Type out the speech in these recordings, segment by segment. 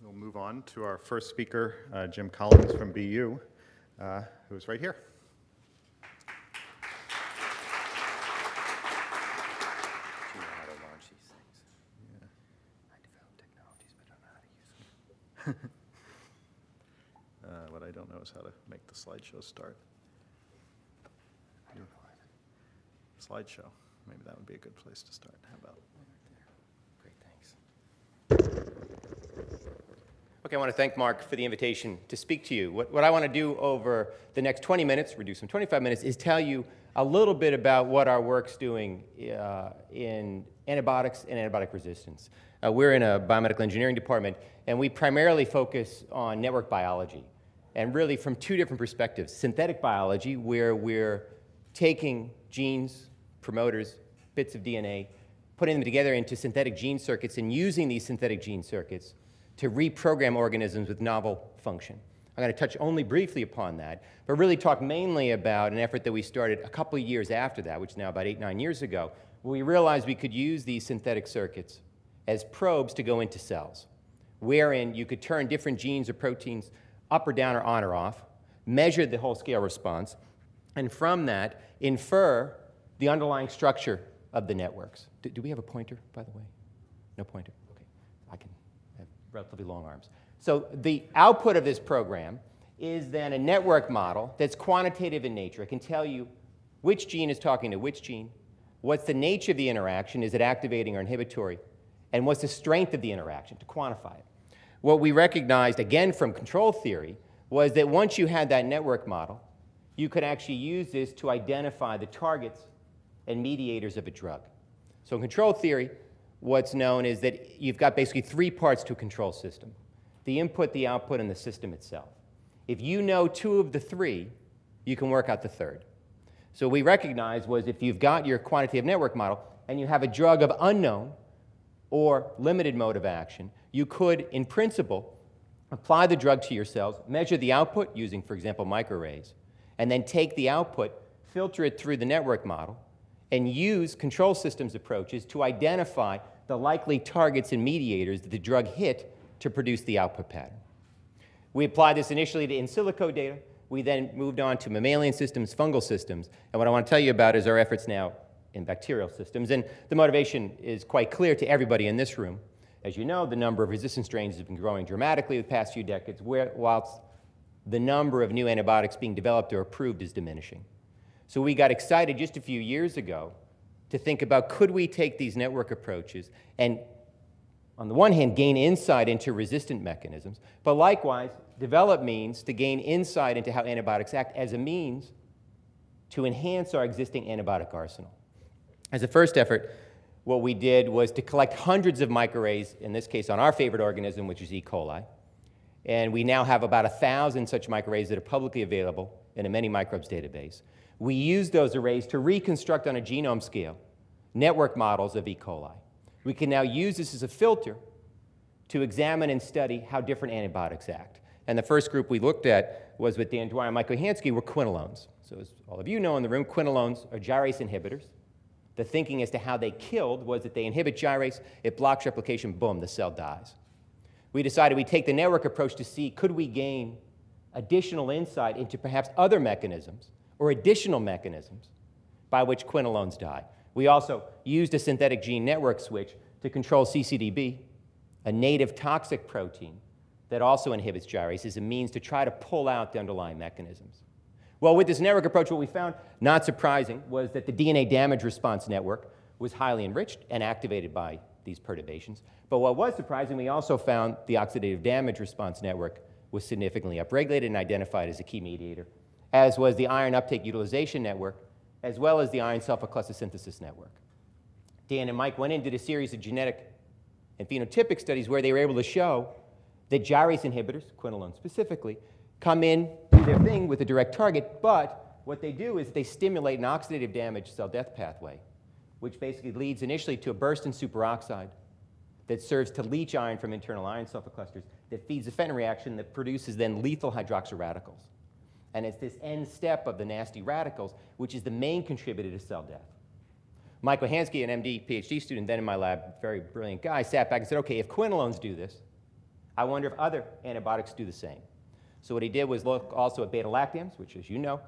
We'll move on to our first speaker, Jim Collins from BU, who's right here. Do you know how to launch these things? Yeah. I develop technologies, but I don't know how to use them. What I don't know is how to make the slideshow start. I don't know either. Slideshow. Maybe that would be a good place to start. How about? Great, thanks. Okay, I want to thank Mark for the invitation to speak to you. What I want to do over the next 20 minutes, reduce them 25 minutes, is tell you a little bit about what our work's doing in antibiotics and antibiotic resistance. We're in a biomedical engineering department, and we primarily focus on network biology, and really from two different perspectives. Synthetic biology, where we're taking genes, promoters, bits of DNA, putting them together into synthetic gene circuits and using these synthetic gene circuits to reprogram organisms with novel function. I'm going to touch only briefly upon that, but really talk mainly about an effort that we started a couple of years after that, which is now about 8-9 years ago, where we realized we could use these synthetic circuits as probes to go into cells, wherein you could turn different genes or proteins up or down or on or off, measure the whole scale response, and from that, infer the underlying structure of the networks. Do we have a pointer, by the way? No pointer? Okay. I can have relatively long arms. So the output of this program is then a network model that's quantitative in nature. It can tell you which gene is talking to which gene, what's the nature of the interaction, is it activating or inhibitory, and what's the strength of the interaction, to quantify it. What we recognized, again from control theory, was that once you had that network model, you could actually use this to identify the targets and mediators of a drug. So in control theory, what's known is that you've got basically three parts to a control system: the input, the output, and the system itself. If you know two of the three, you can work out the third. So what we recognized was if you've got your quantitative network model and you have a drug of unknown or limited mode of action, you could, in principle, apply the drug to your cells, measure the output using, for example, microarrays, and then take the output, filter it through the network model, and use control systems approaches to identify the likely targets and mediators that the drug hit to produce the output pattern. We applied this initially to in silico data. We then moved on to mammalian systems, fungal systems, and what I want to tell you about is our efforts now in bacterial systems. And the motivation is quite clear to everybody in this room. As you know, the number of resistant strains has been growing dramatically the past few decades, whilst the number of new antibiotics being developed or approved is diminishing. So we got excited just a few years ago to think about, could we take these network approaches and, on the one hand, gain insight into resistant mechanisms, but likewise develop means to gain insight into how antibiotics act as a means to enhance our existing antibiotic arsenal. As a first effort, what we did was to collect hundreds of microarrays, in this case on our favorite organism, which is E. coli. And we now have about 1,000 such microarrays that are publicly available in a many microbes database. We use those arrays to reconstruct on a genome scale network models of E. coli. We can now use this as a filter to examine and study how different antibiotics act. And the first group we looked at was with Dan Dwyer and Mike Kohansky were quinolones. So as all of you know in the room, quinolones are gyrase inhibitors. The thinking as to how they killed was that they inhibit gyrase, it blocks replication, boom, the cell dies. We decided we'd take the network approach to see, could we gain additional insight into perhaps other mechanisms or additional mechanisms by which quinolones die. We also used a synthetic gene network switch to control CCDB, a native toxic protein that also inhibits gyrase, as a means to try to pull out the underlying mechanisms. Well, with this network approach, what we found, not surprising, was that the DNA damage response network was highly enriched and activated by these perturbations. But what was surprising, we also found the oxidative damage response network was significantly upregulated and identified as a key mediator, as was the iron uptake utilization network, as well as the iron sulfur cluster synthesis network. Dan and Mike went in and did a series of genetic and phenotypic studies where they were able to show that gyrase inhibitors, quinolones specifically, come in, do their thing with a direct target, but what they do is they stimulate an oxidative damage cell death pathway, which basically leads initially to a burst in superoxide that serves to leach iron from internal iron sulfur clusters, that feeds a Fenton reaction that produces then lethal hydroxyl radicals. And it's this end step of the nasty radicals which is the main contributor to cell death. Mike Kohansky, an MD, PhD student then in my lab, very brilliant guy, sat back and said, okay, if quinolones do this, I wonder if other antibiotics do the same. So what he did was look also at beta-lactams, which, as you know,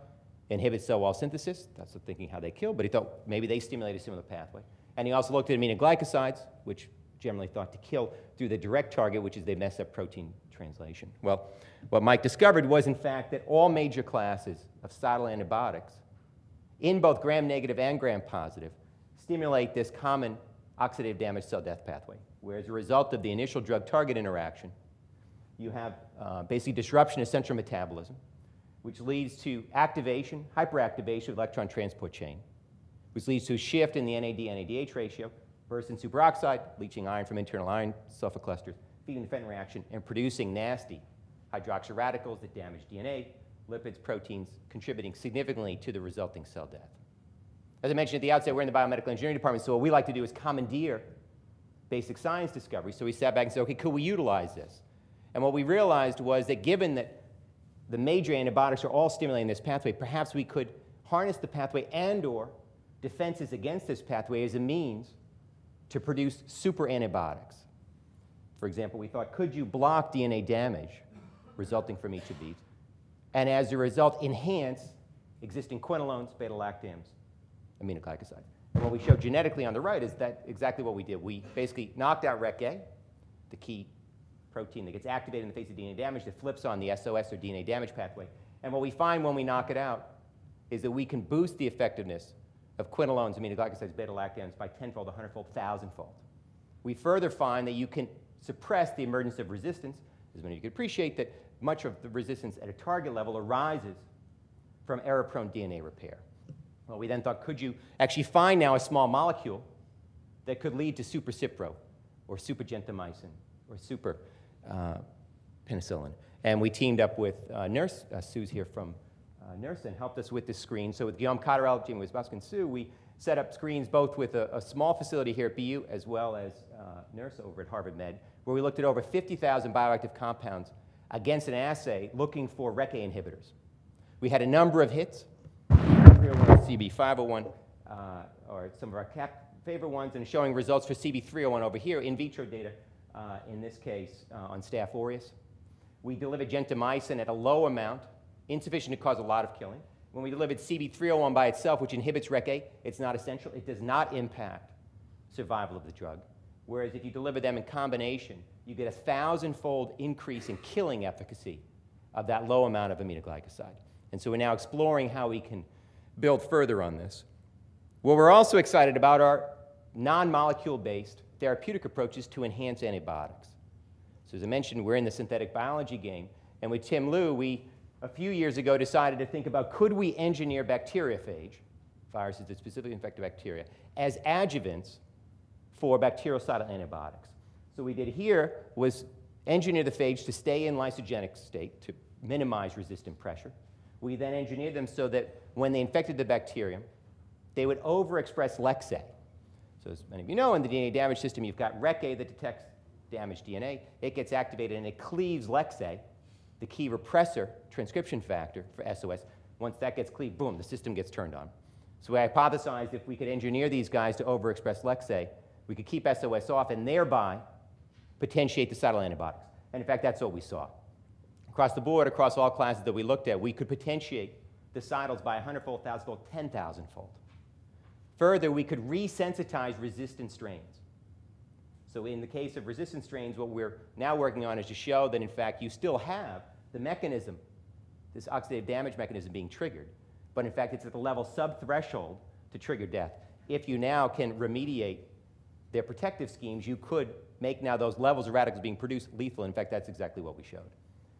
inhibit cell wall synthesis. That's the thinking how they kill, but he thought maybe they stimulate a similar pathway. And he also looked at aminoglycosides, which generally thought to kill through the direct target, which is they mess up protein translation. Well, what Mike discovered was, in fact, that all major classes of cytal antibiotics, in both gram-negative and gram-positive, stimulate this common oxidative damage cell death pathway, where as a result of the initial drug-target interaction, you have basically disruption of central metabolism, which leads to activation, hyperactivation of electron transport chain, which leads to a shift in the NAD-NADH ratio, burst in superoxide, leaching iron from internal iron sulfur clusters, feeding the Fenton reaction, and producing nasty hydroxyl radicals that damage DNA, lipids, proteins, contributing significantly to the resulting cell death. As I mentioned at the outset, we're in the biomedical engineering department, so what we like to do is commandeer basic science discovery. So we sat back and said, okay, could we utilize this? And what we realized was that given that the major antibiotics are all stimulating this pathway, perhaps we could harness the pathway and/or defenses against this pathway as a means to produce super antibiotics. For example, we thought, could you block DNA damage resulting from each of these, and as a result, enhance existing quinolones, beta-lactams, aminoglycosides? And what we showed genetically on the right is that exactly what we did. We basically knocked out REC-A, the key protein that gets activated in the face of DNA damage that flips on the SOS or DNA damage pathway. And what we find when we knock it out is that we can boost the effectiveness of quinolones, aminoglycosides, beta-lactams by 10-fold, 100-fold, 1,000-fold. We further find that you can suppress the emergence of resistance, as many of you can appreciate that much of the resistance at a target level arises from error-prone DNA repair. Well, we then thought, could you actually find now a small molecule that could lead to super Cipro or super gentamicin or super penicillin? And we teamed up with Nurse, Sue's here from Nurse, and helped us with this screen. So with Guillaume Cotterell, Jamie Wisbowski, and Sue, we set up screens both with a small facility here at BU as well as Nurse over at Harvard Med, where we looked at over 50,000 bioactive compounds against an assay looking for REC-A inhibitors. We had a number of hits, CB501, or some of our favorite ones, and showing results for CB301 over here, in vitro data, in this case, on Staph aureus. We delivered gentamicin at a low amount, insufficient to cause a lot of killing. When we delivered CB301 by itself, which inhibits REC-A, it's not essential. It does not impact survival of the drug. Whereas if you deliver them in combination, you get a 1,000-fold increase in killing efficacy of that low amount of aminoglycoside. And so we're now exploring how we can build further on this. What we're also excited about are non-molecule-based therapeutic approaches to enhance antibiotics. So as I mentioned, we're in the synthetic biology game, and with Tim Liu, we, a few years ago, decided to think about, could we engineer bacteriophage, viruses that specifically infect bacteria, as adjuvants for bactericidal antibiotics? So what we did here was engineer the phage to stay in lysogenic state to minimize resistant pressure. We then engineered them so that when they infected the bacterium, they would overexpress Lex-A. So as many of you know, in the DNA damage system, you've got REC-A that detects damaged DNA. It gets activated and it cleaves Lex-A, the key repressor transcription factor for SOS. Once that gets cleaved, boom, the system gets turned on. So we hypothesized if we could engineer these guys to overexpress Lex-A, we could keep SOS off and thereby potentiate the cytal antibiotics. And in fact, that's what we saw. Across the board, across all classes that we looked at, we could potentiate the cytals by 100-fold, 1,000-fold, 10,000-fold. Further, we could resensitize resistant strains. So in the case of resistant strains, what we're now working on is to show that, in fact, you still have the mechanism, this oxidative damage mechanism being triggered, but in fact, it's at the level sub-threshold to trigger death. If you now can remediate their protective schemes, you could make now those levels of radicals being produced lethal. In fact, that's exactly what we showed.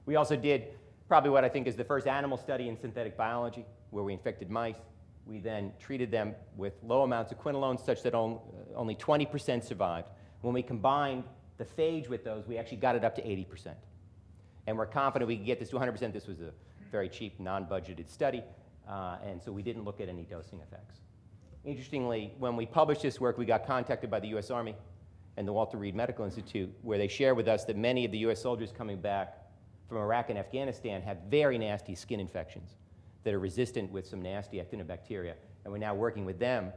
We also did probably what I think is the first animal study in synthetic biology, where we infected mice. We then treated them with low amounts of quinolones such that only 20% survived. When we combined the phage with those, we actually got it up to 80%. And we're confident we can get this to 100%. This was a very cheap, non-budgeted study, and so we didn't look at any dosing effects. Interestingly, when we published this work, we got contacted by the US Army and the Walter Reed Medical Institute, where they shared with us that many of the US soldiers coming back from Iraq and Afghanistan have very nasty skin infections that are resistant with some nasty actinobacteria. And we're now working with them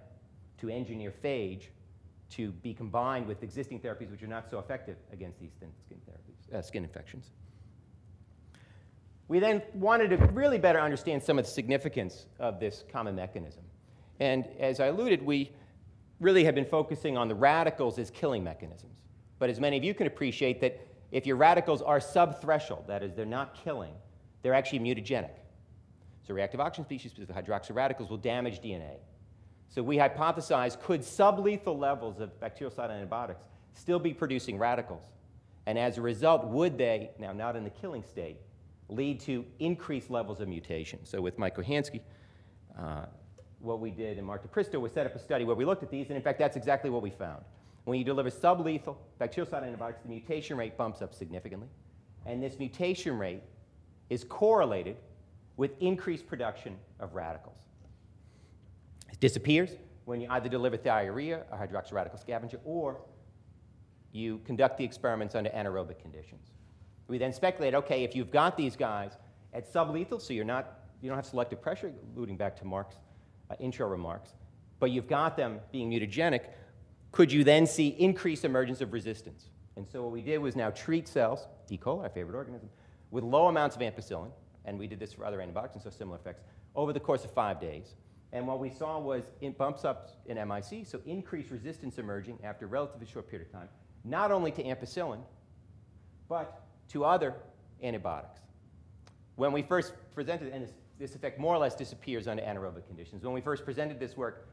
to engineer phage to be combined with existing therapies which are not so effective against these thin skin therapies, skin infections. We then wanted to really better understand some of the significance of this common mechanism. And as I alluded, we really have been focusing on the radicals as killing mechanisms. But as many of you can appreciate, that if your radicals are subthreshold, that is, they're not killing, they're actually mutagenic. So reactive oxygen species-specific hydroxyl radicals will damage DNA. So we hypothesized, could sublethal levels of bactericidal antibiotics still be producing radicals? And as a result, would they, now not in the killing state, lead to increased levels of mutation? So with Mike Kohansky, what we did, and Mark DePristo, was set up a study where we looked at these, and in fact, that's exactly what we found. When you deliver sublethal bactericidal antibiotics, the mutation rate bumps up significantly, and this mutation rate is correlated with increased production of radicals. It disappears when you either deliver thiourea, a hydroxyradical scavenger, or you conduct the experiments under anaerobic conditions. We then speculate, okay, if you've got these guys at sublethal, so you don't have selective pressure, alluding back to Mark's intro remarks, but you've got them being mutagenic, could you then see increased emergence of resistance? And so what we did was now treat cells, E. coli, our favorite organism, with low amounts of ampicillin, and we did this for other antibiotics and so similar effects, over the course of 5 days. And what we saw was it bumps up in MIC, so increased resistance emerging after a relatively short period of time, not only to ampicillin, but to other antibiotics. When we first presented, and this effect more or less disappears under anaerobic conditions. When we first presented this work,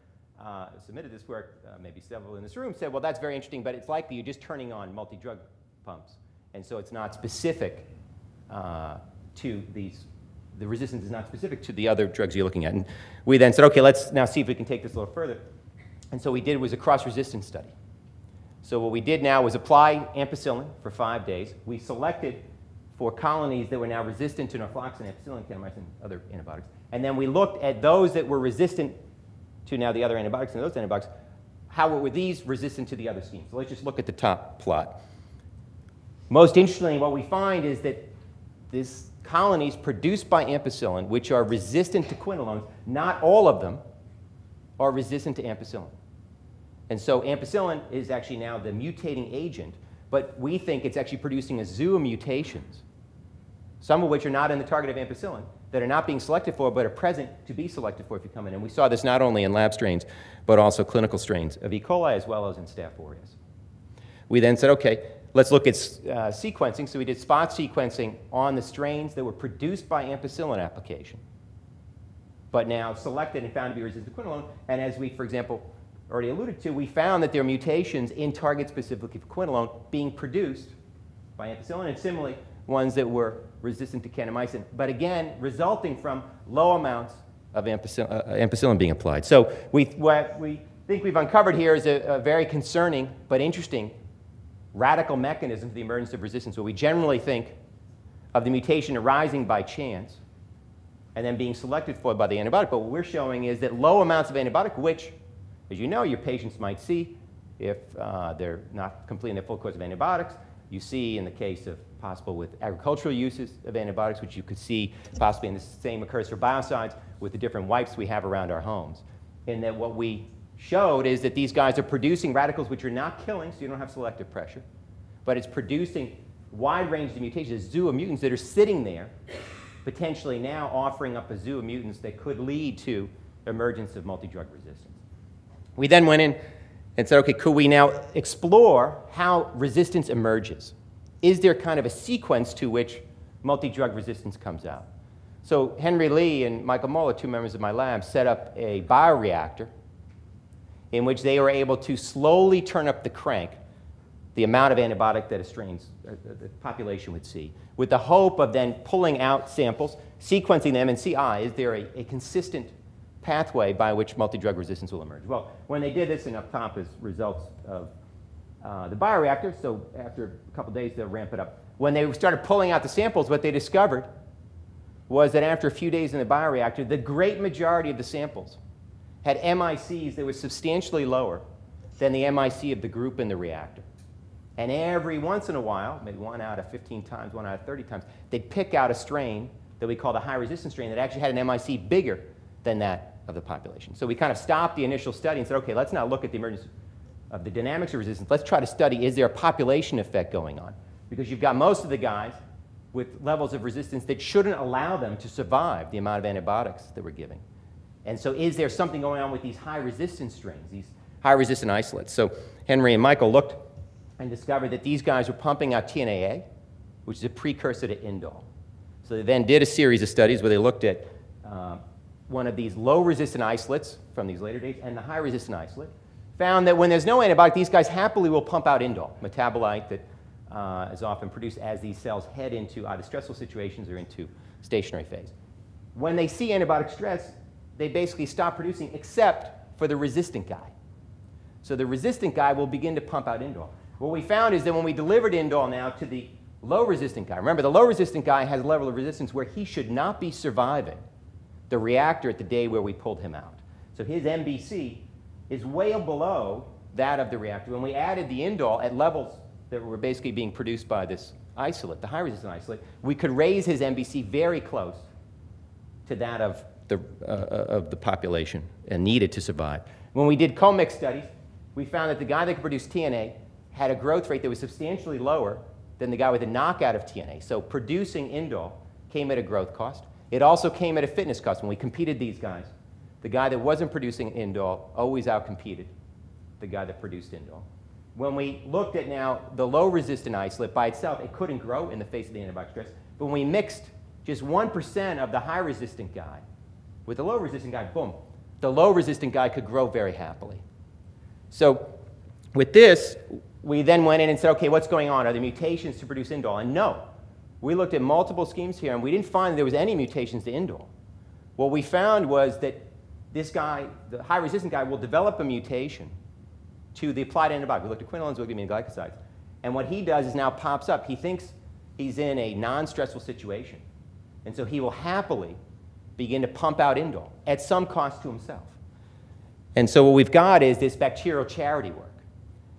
submitted this work, maybe several in this room said, well, that's very interesting, but it's likely you're just turning on multi-drug pumps. And so it's not specific to these, the resistance is not specific to the other drugs you're looking at. And we then said, okay, let's now see if we can take this a little further. And so we did was a cross-resistance study. So what we did now was apply ampicillin for 5 days. We selected for colonies that were now resistant to norfloxacin, ampicillin, kanamycin, other antibiotics. And then we looked at those that were resistant to now the other antibiotics, and those antibiotics, how were these resistant to the other schemes? So let's just look at the top plot. Most interestingly, what we find is that these colonies produced by ampicillin, which are resistant to quinolones, not all of them are resistant to ampicillin. And so ampicillin is actually now the mutating agent, but we think it's actually producing a zoo of mutations, some of which are not in the target of ampicillin, that are not being selected for, but are present to be selected for if you come in. And we saw this not only in lab strains, but also clinical strains of E. coli as well as in Staph aureus. We then said, okay, let's look at sequencing. So we did spot sequencing on the strains that were produced by ampicillin application, but now selected and found to be resistant to quinolone. And as we, for example, already alluded to, we found that there are mutations in targets specifically for quinolone being produced by ampicillin, and similarly, ones that were resistant to kanamycin, but again, resulting from low amounts of ampicillin being applied. So what we think we've uncovered here is a very concerning but interesting radical mechanism for the emergence of resistance, where we generally think of the mutation arising by chance and then being selected for by the antibiotic. But what we're showing is that low amounts of antibiotic, which, as you know, your patients might see if they're not completing their full course of antibiotics. You see in the case of possible with agricultural uses of antibiotics, which you could see possibly in the same occurs for biocides with the different wipes we have around our homes. And that what we showed is that these guys are producing radicals which are not killing, so you don't have selective pressure, but it's producing wide range of mutations, a zoo of mutants that are sitting there, potentially now offering up a zoo of mutants that could lead to emergence of multi-drug resistance. We then went in and said, okay, could we now explore how resistance emerges? Is there kind of a sequence to which multi-drug resistance comes out? So Henry Lee and Michael Moeller, two members of my lab, set up a bioreactor in which they were able to slowly turn up the crank, the amount of antibiotic that the population would see, with the hope of then pulling out samples, sequencing them, and see, is there a consistent pathway by which multi-drug resistance will emerge? Well, when they did this, and up top is results of the bioreactor, so after a couple days they'll ramp it up. When they started pulling out the samples, what they discovered was that after a few days in the bioreactor, the great majority of the samples had MICs that were substantially lower than the MIC of the group in the reactor. And every once in a while, maybe 1 out of 15 times, 1 out of 30 times, they'd pick out a strain that we call the high resistance strain that actually had an MIC bigger than that of the population. So we kind of stopped the initial study and said, okay, let's now look at the emergence of the dynamics of resistance, let's try to study, is there a population effect going on? Because you've got most of the guys with levels of resistance that shouldn't allow them to survive the amount of antibiotics that we're giving. And so is there something going on with these high resistance strains, these high resistant isolates? So Henry and Michael looked and discovered that these guys were pumping out TNAA, which is a precursor to indole. So they then did a series of studies where they looked at one of these low resistant isolates from these later days and the high resistant isolate, found that when there's no antibiotic, these guys happily will pump out indole, metabolite that is often produced as these cells head into either stressful situations or into stationary phase. When they see antibiotic stress, they basically stop producing except for the resistant guy. So the resistant guy will begin to pump out indole. What we found is that when we delivered indole now to the low resistant guy, remember the low resistant guy has a level of resistance where he should not be surviving the reactor at the day where we pulled him out. So his MBC is way below that of the reactor. When we added the indole at levels that were basically being produced by this isolate, the high resistant isolate, we could raise his MBC very close to that of the population and needed to survive. When we did co-mix studies, we found that the guy that could produce TNA had a growth rate that was substantially lower than the guy with a knockout of TNA. So producing indole came at a growth cost. It also came at a fitness cost. When we competed these guys, the guy that wasn't producing indole always outcompeted the guy that produced indole. When we looked at now the low resistant isolate by itself, it couldn't grow in the face of the antibiotic stress. But when we mixed just 1% of the high resistant guy with the low resistant guy, boom, the low resistant guy could grow very happily. So with this, we then went in and said, okay, what's going on? Are there mutations to produce indole? And no. We looked at multiple schemes here, and we didn't find there was any mutations to indole. What we found was that this guy, the high resistant guy, will develop a mutation to the applied antibiotic. We looked at quinolones, we looked at aminoglycosides. And what he does is now pops up. He thinks he's in a non-stressful situation. And so he will happily begin to pump out indole at some cost to himself. And so what we've got is this bacterial charity work,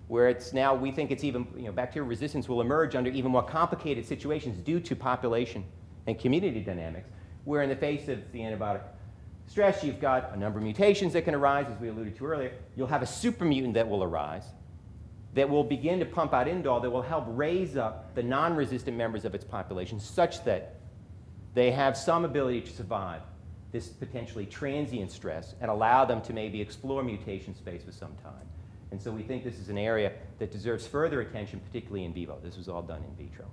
where it's now, we think it's even, bacterial resistance will emerge under even more complicated situations due to population and community dynamics, where in the face of the antibiotic stress, you've got a number of mutations that can arise, as we alluded to earlier. You'll have a supermutant that will arise that will begin to pump out indole that will help raise up the non-resistant members of its population such that they have some ability to survive this potentially transient stress and allow them to maybe explore mutation space for some time. And so we think this is an area that deserves further attention, particularly in vivo. This was all done in vitro.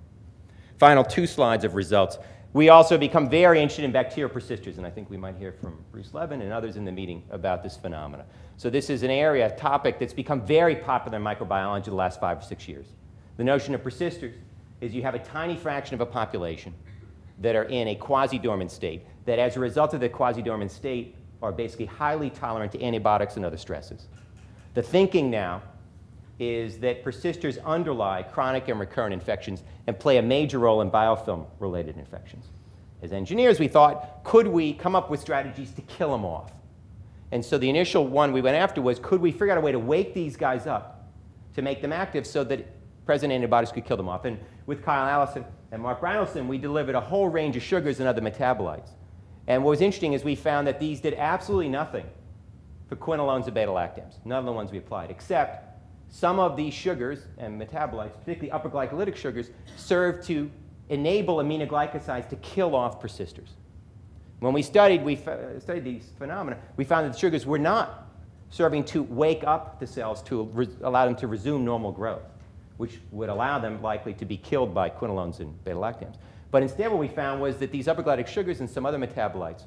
Final 2 slides of results. We also become very interested in bacterial persisters, and I think we might hear from Bruce Levin and others in the meeting about this phenomena. So this is an area, a topic that's become very popular in microbiology the last 5 or 6 years. The notion of persisters is you have a tiny fraction of a population that are in a quasi-dormant state, that as a result of the quasi-dormant state are basically highly tolerant to antibiotics and other stresses. The thinking now is that persisters underlie chronic and recurrent infections and play a major role in biofilm-related infections. As engineers, we thought, could we come up with strategies to kill them off? And so the initial one we went after was, could we figure out a way to wake these guys up to make them active so that present antibiotics could kill them off? And with Kyle Allison and Mark Brynildson, we delivered a whole range of sugars and other metabolites. And what was interesting is we found that these did absolutely nothing for quinolones and beta-lactams, none of the ones we applied, except some of these sugars and metabolites, particularly upper glycolytic sugars, serve to enable aminoglycosides to kill off persisters. When we studied these phenomena, we found that the sugars were not serving to wake up the cells to allow them to resume normal growth, which would allow them likely to be killed by quinolones and beta-lactams. But instead what we found was that these upper glycolytic sugars and some other metabolites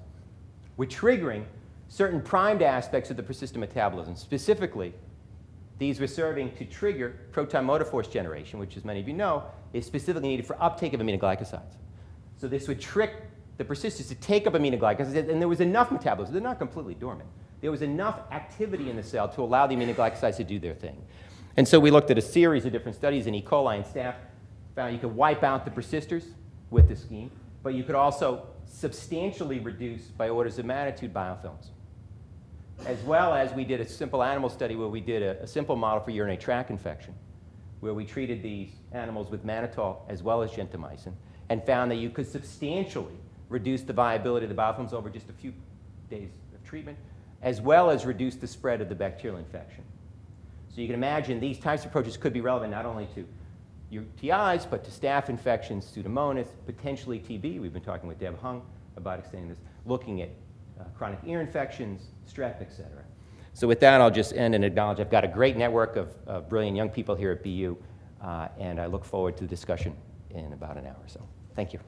were triggering certain primed aspects of the persistent metabolism. Specifically, these were serving to trigger proton motor force generation, which, as many of you know, is specifically needed for uptake of aminoglycosides. So this would trick the persisters to take up aminoglycosides, and there was enough metabolism. They're not completely dormant. There was enough activity in the cell to allow the aminoglycosides to do their thing. And so we looked at a series of different studies in E. coli and staph, found you could wipe out the persisters with this scheme, but you could also substantially reduce, by orders of magnitude, biofilms. As well as we did a simple animal study where we did a simple model for urinary tract infection, where we treated these animals with mannitol as well as gentamicin, and found that you could substantially reduce the viability of the biofilms over just a few days of treatment, as well as reduce the spread of the bacterial infection. So you can imagine these types of approaches could be relevant not only to UTIs, but to staph infections, Pseudomonas, potentially TB. We've been talking with Deb Hung about extending this, looking at chronic ear infections, strep, et cetera. So with that, I'll just end and acknowledge I've got a great network of brilliant young people here at BU, and I look forward to the discussion in about an hour or so. Thank you.